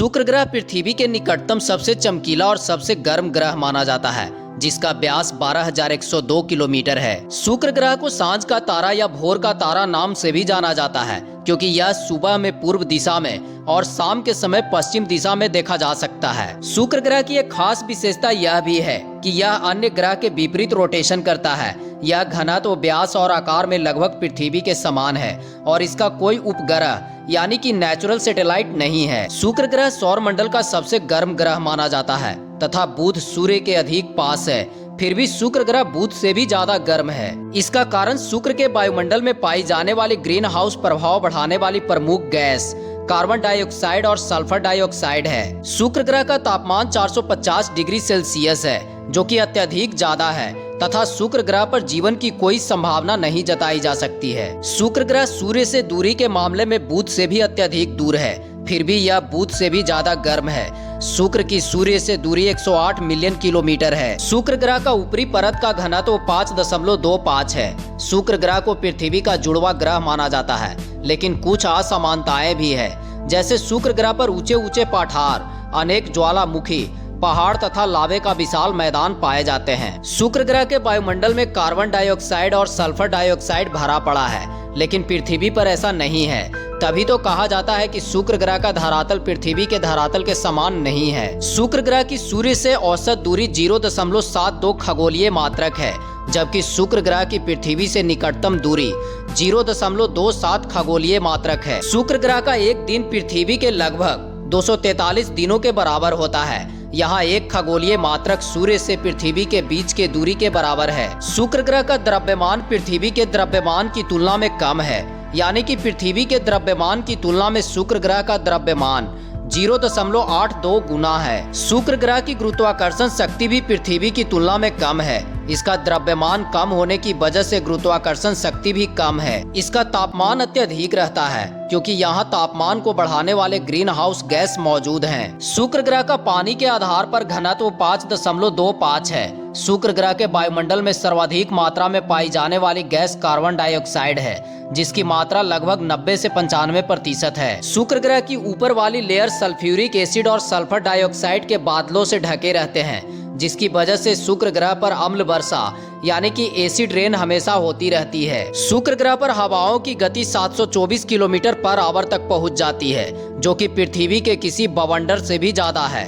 शुक्र ग्रह पृथ्वी के निकटतम सबसे चमकीला और सबसे गर्म ग्रह माना जाता है, जिसका व्यास 12,102 किलोमीटर है। शुक्र ग्रह को सांझ का तारा या भोर का तारा नाम से भी जाना जाता है, क्योंकि यह सुबह में पूर्व दिशा में और शाम के समय पश्चिम दिशा में देखा जा सकता है। शुक्र ग्रह की एक खास विशेषता यह भी है कि यह अन्य ग्रह के विपरीत रोटेशन करता है। यह घनत्व, व्यास और आकार में लगभग पृथ्वी के समान है और इसका कोई उपग्रह यानी कि नेचुरल सैटेलाइट नहीं है। शुक्र ग्रह सौर मंडल का सबसे गर्म ग्रह माना जाता है तथा बुध सूर्य के अधिक पास है। फिर भी शुक्र ग्रह बुध से भी ज्यादा गर्म है। इसका कारण शुक्र के वायुमंडल में पाई जाने वाली ग्रीन हाउस प्रभाव बढ़ाने वाली प्रमुख गैस कार्बन डाइऑक्साइड और सल्फर डाइऑक्साइड है। शुक्र ग्रह का तापमान 450 डिग्री सेल्सियस है, जो कि अत्यधिक ज्यादा है तथा शुक्र ग्रह पर जीवन की कोई संभावना नहीं जताई जा सकती है। शुक्र ग्रह सूर्य से दूरी के मामले में बुध से भी अत्यधिक दूर है, फिर भी यह बुध से भी ज्यादा गर्म है। शुक्र की सूर्य से दूरी 108 मिलियन किलोमीटर है। शुक्र ग्रह का ऊपरी परत का घनत्व 5.25 है। शुक्र ग्रह को पृथ्वी का जुड़वा ग्रह माना जाता है, लेकिन कुछ असमानताएं भी है। जैसे शुक्र ग्रह पर ऊंचे ऊंचे पठार, अनेक ज्वालामुखी पहाड़ तथा लावे का विशाल मैदान पाए जाते हैं। शुक्र ग्रह के वायुमंडल में कार्बन डाइऑक्साइड और सल्फर डाइऑक्साइड भरा पड़ा है, लेकिन पृथ्वी पर ऐसा नहीं है। तभी तो कहा जाता है कि शुक्र ग्रह का धरातल पृथ्वी के धरातल के समान नहीं है। शुक्र ग्रह की सूर्य से औसत दूरी 0.72 खगोलीय मात्रक है, जबकि शुक्र ग्रह की पृथ्वी से निकटतम दूरी 0.27 खगोलीय मात्रक है। शुक्र ग्रह का एक दिन पृथ्वी के लगभग 243 दिनों के बराबर होता है। यहाँ एक खगोलीय मात्रक सूर्य से पृथ्वी के बीच के दूरी के बराबर है। शुक्र ग्रह का द्रव्यमान पृथ्वी के द्रव्यमान की तुलना में कम है, यानी कि पृथ्वी के द्रव्यमान की तुलना में शुक्र ग्रह का द्रव्यमान 0.82 गुना है। शुक्र ग्रह की गुरुत्वाकर्षण शक्ति भी पृथ्वी की तुलना में कम है। इसका द्रव्यमान कम होने की वजह से गुरुत्वाकर्षण शक्ति भी कम है। इसका तापमान अत्यधिक रहता है, क्योंकि यहाँ तापमान को बढ़ाने वाले ग्रीन हाउस गैस मौजूद हैं। शुक्र ग्रह का पानी के आधार पर घनत्व 5.25 है। शुक्र ग्रह के वायुमंडल में सर्वाधिक मात्रा में पाई जाने वाली गैस कार्बन डाइऑक्साइड है, जिसकी मात्रा लगभग 90 से 95% है। शुक्र ग्रह की ऊपर वाली लेयर सल्फ्यूरिक एसिड और सल्फर डाइऑक्साइड के बादलों से ढके रहते हैं, जिसकी वजह से शुक्र ग्रह पर अम्ल वर्षा यानी कि एसिड रेन हमेशा होती रहती है। शुक्र ग्रह पर हवाओं की गति 724 किलोमीटर पर आवर तक पहुंच जाती है, जो कि पृथ्वी के किसी बवंडर से भी ज्यादा है।